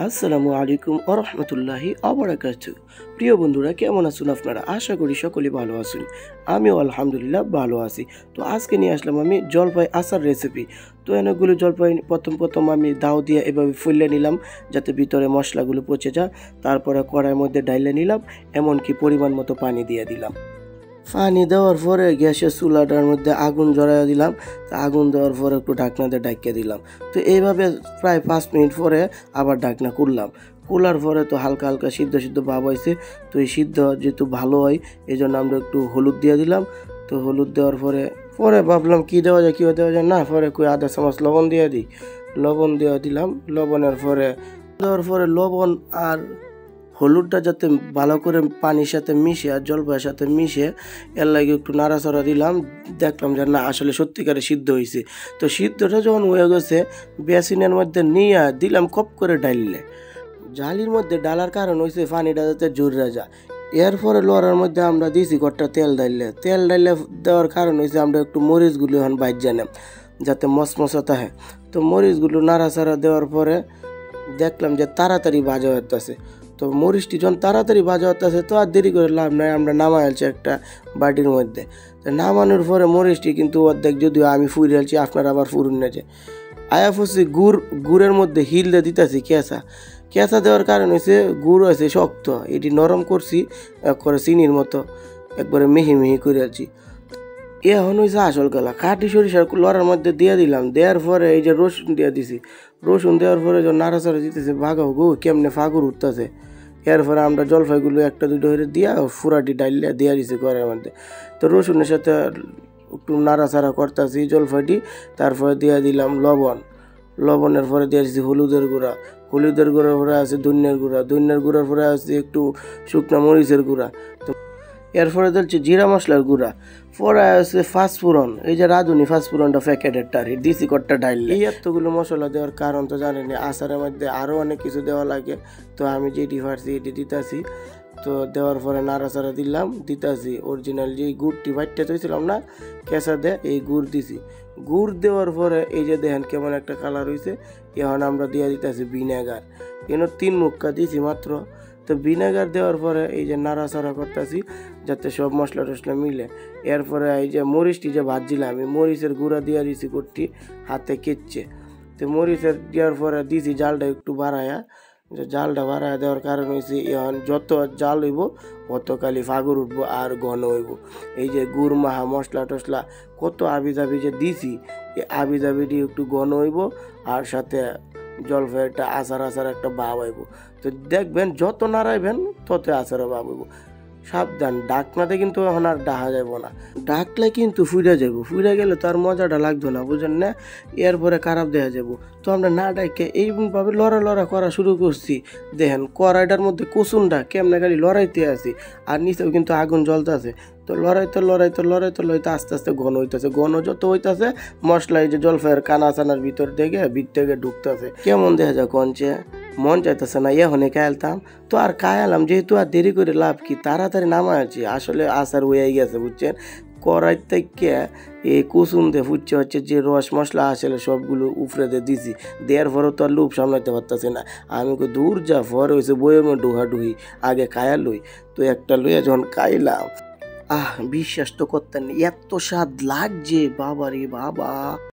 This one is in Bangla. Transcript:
আসসালামু আলাইকুম ওয়া রাহমাতুল্লাহি ওয়া বারাকাতুহু। প্রিয় বন্ধুরা, কেমন আছেন আপনারা? আশা করি সকলেই ভালো আছেন। আমিও আলহামদুলিল্লাহ ভালো আছি। তো আজকে নিয়ে আসলাম আমি জলপাই আচার রেসিপি। তো অনেকগুলো জলপাই প্রথম আমি দাও দিয়ে এভাবে ফুলে নিলাম যাতে ভিতরে মশলাগুলো পচে যায়। তারপরে কড়াইয়ের মধ্যে ডাইলে নিলাম, এমনকি পরিমাণ মতো পানি দিয়ে দিলাম। পানি দেওয়ার পরে গ্যাসের চুলাটার মধ্যে আগুন জ্বালাইয়া দিলাম। তা আগুন দেওয়ার পরে একটু ঢাকনা দিয়ে ঢাকিয়ে দিলাম। তো এইভাবে প্রায় 5 মিনিট পরে আবার ঢাকনা খুললাম। খোলার পরে তো হালকা হালকা সিদ্ধ ভাব হয়েছে। তো এই সিদ্ধ যেহেতু ভালো হয় এই জন্য আমরা একটু হলুদ দিয়ে দিলাম। তো হলুদ দেওয়ার পরে পরে ভাবলাম কী দেওয়া যায় দেওয়া যায়, না পরে কই আধা চামচ লবণ দিয়ে দিই। লবণ দিয়ে দিলাম। লবণের পরে দেওয়ার পরে লবণ আর হলুদটা যাতে ভালো করে পানির সাথে মিশে আর জলপাইয়ের সাথে মিশে এর লাগে একটু নাড়াচাড়া দিলাম। দেখলাম যে না, আসলে সত্যিকারে সিদ্ধ হয়েছে। তো সিদ্ধটা যখন হয়ে গেছে বেসিনের মধ্যে নিয়ে দিলাম কপ করে ডাইললে। জালির মধ্যে ডালার কারণ হয়েছে পানিটা যাতে জোরে যায়। এরপরে লড়ার মধ্যে আমরা দিয়েছি কটটা তেল ডাইলে দেওয়ার কারণ হয়েছে আমরা একটু মরিচগুলো এখন বাইর জানে যাতে মশমশা থাকে। তো মরিচগুলো নাড়াচাড়া দেওয়ার পরে দেখলাম যে তাড়াতাড়ি ভাজা হতেছে। তো মরিচটি যখন তাড়াতাড়ি ভাজা হতেছে তো আর দেরি করে লাভ নাই, আমরা নামাই আলছি একটা বাটির মধ্যে। তো নামানোর পরে মরিচটি কিন্তু অর্ধেক যদিও আমি ফুরিয়ে আলছি, আপনারা আবার ফুরুন নেছে আয়া ফুসি গুড়ের মধ্যে হিল দিয়ে দিতেছি কেঁচা দেওয়ার কারণ হচ্ছে গুড় আছে শক্ত, এটি নরম করছি করে চিনির মতো একবারে মিহি করে আলছি। এখন হয়েছে আসল খেলা, খাটি সরিষার লড়ার মধ্যে দিয়ে দিলাম। দেওয়ার পরে এই যে রসুন দিয়ে দিছি, রসুন দেওয়ার পরে যখন নাড়াচাড়া দিতেছে ভাগাও গো কেমনে ফাগুর উঠতেছে। এরপরে আমরা জলপাইগুলো একটা দুটো হয়ে দিয়া ফুরাটি ডাইলিয়া দিয়ে দিছি ঘরের মধ্যে। তো রসুনের সাথে একটু নাড়াচাড়া করতেছি জলপাইটি। তারপরে দিয়ে দিলাম লবণের পরে দিয়ে দিচ্ছি হলুদের গুঁড়ার পরে আছে ধনিয়ার গুঁড়ার পরে আছে একটু শুকনো মরিচের গুঁড়া। তো এরপরে দিচ্ছি জিরা মশলার গুঁড়া, পরে আছে ফাঁসফোড়ন, এই যে রাঁধুনি ফাঁসফোড়নটা প্যাকেটেরটা দিছি কট্টা ডাইল। এই এতগুলো মশলা দেওয়ার কারণ তো জানেনি, আচারের মধ্যে আরও অনেক কিছু দেওয়া লাগে। তো আমি যেটি পারছি এটি দিতেছি। তো দেওয়ার পরে নাড়াচাড়া দিতেছি অরিজিনাল যে গুড়টি বাইটটা তৈছিলাম না কেঁচা এই গুড় দিছি। গুড় দেওয়ার পরে এই যে দেখেন কেমন একটা কালার হয়েছে। এখন আমরা দিয়ে দিতেছি ভিনেগার, 3 মুক্কা দিছি মাত্র। তো ভিনেগার দেওয়ার পরে এই যে নাড়াচাড়া করতেছি যাতে সব মশলা টশলা মিলে। এরপরে এই যে মরিচটি যে ভাজছিলাম আমি মরিচের গুঁড়া দিয়ে দিছি করটি হাতে কেচছে। তো মরিচের দেওয়ার পরে দিছি জালটা একটু বাড়ায়া। যে জালটা বাড়ায় দেওয়ার কারণ হয়েছে এখন যত জাল হইব অত কালি ফাগুর উঠবো আর ঘন হইব। এই যে গুড় মাহা মশলা টশলা কত আবিজাবি যে দিছি, এই আবিজাবিটি একটু ঘন হইব আর সাথে জলপাইয়েরটা আচার একটা ভাব হইব। তো দেখবেন যত নাড়াইবেন তত আচারও ভাব হইব। সাবধান, ডাকনাতে কিন্তু এখন আর ডাহা যাব না, ডাকলে কিন্তু ফুইরা গেলে তো আর মজাটা লাগতো না, বুঝেন না? এরপরে খারাপ দেখা যাব। তো আমরা না ডাকে এইভাবে লড়া করা শুরু করছি। দেখেন কড়াইটার মধ্যে কুসুমটা কেমনে খালি লড়াইতে আছি আর নিচেও কিন্তু আগুন জ্বলতেছে। তো লড়াইতে আস্তে আস্তে ঘন হইতেছে। ঘন যত হইতেছে মশলা এই যে জলপাইয়ের কানাচানার ভিতর থেকে ঢুকতেছে। কেমন দেখা যায় কঞ্চে মন চাইতেছে না এখন খাইলতাম। তো আর খাইলাম যেহেতু আর দেরি করে লাভ কি, তাড়াতাড়ি নামাই আছি। আসলে আচার হয়ে গেছে বুঝছেন। কড়াই থেকে এই কুসুম দিয়ে ফুটছে হচ্ছে যে রস মশলা আসলে সবগুলো উফরে দিয়ে দিছি। দেওয়ার পরেও তো আর লোভ সামলাইতে পারতেছে না। আমি দূর যা পরে হয়েছে বইয়ের ডুহি আগে খায়া লই। তো একটা লইয়া যখন খাইলাম বিশ্বাস তো করতেন এত স্বাদ লাগছে বাবা রে বাবা।